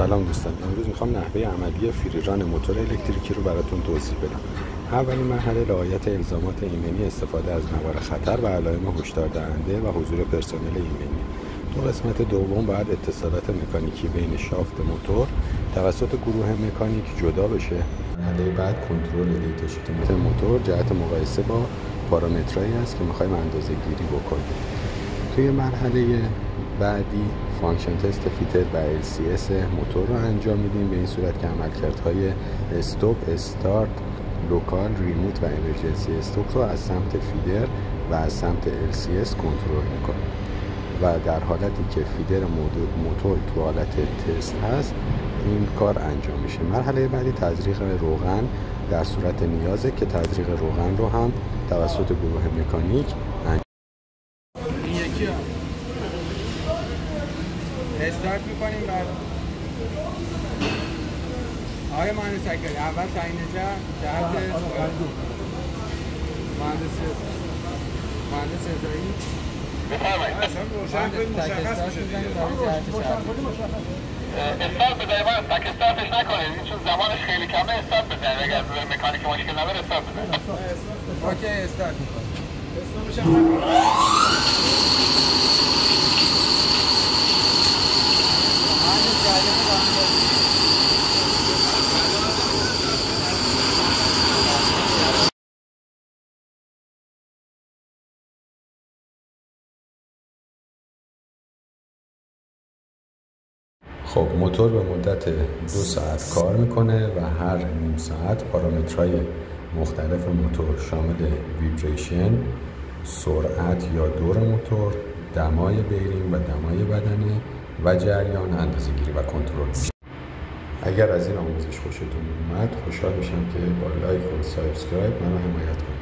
سلام دوستان، امروز میخوام نحوه عملی فریران موتور الکتریکی رو براتون توضیح بدم. اولین مرحله رعایت الزامات ایمنی، استفاده از نوار خطر و علائم هشدار دهنده و حضور پرسنل ایمنی. تو قسمت دوم باید اتصالات مکانیکی بین شافت موتور توسط گروه مکانیک جدا بشه. مرحله بعد کنترل دیتا شیت موتور جهت مقایسه با پارامترهایی است که میخوایم اندازه‌گیری بکنیم. توی مرحله بعدی فانکشن تست فیتر و LCS موتور رو انجام میدیم، به این صورت که عملکردهای استاپ، استارت، لوکال، ریموت و امرجنسی استاپ رو از سمت فیدر و از سمت LCS کنترل میکنیم و در حالتی که فیدر موتور تو حالت تست هست این کار انجام میشه. مرحله بعدی تزریق روغن در صورت نیازه که تزریق روغن رو هم توسط گروه مکانیک استارت میکنیم. بعد آقای مهندس اکبری اول تعیین جهت مهندس رضایی بفرمایید. مشخص میشه دیگه. استارت بزنید، باید تک استارتش نکنید چون زمانش خیلی کمه. استارت بزنید، اگر مکانیک مشکل نداره استارت بزنید. اوکی استارت میکنیم. خب موتور به مدت 2 ساعت کار میکنه و هر نیم ساعت پارامترهای مختلف موتور شامل ویبریشن، سرعت یا دور موتور، دمای بیرینگ و دمای بدنه و جریان اندازه‌گیری و کنترل میشه. اگر از این آموزش خوشتون اومد خوشحال میشم که با لایک و سابسکرایب منو حمایت کنید.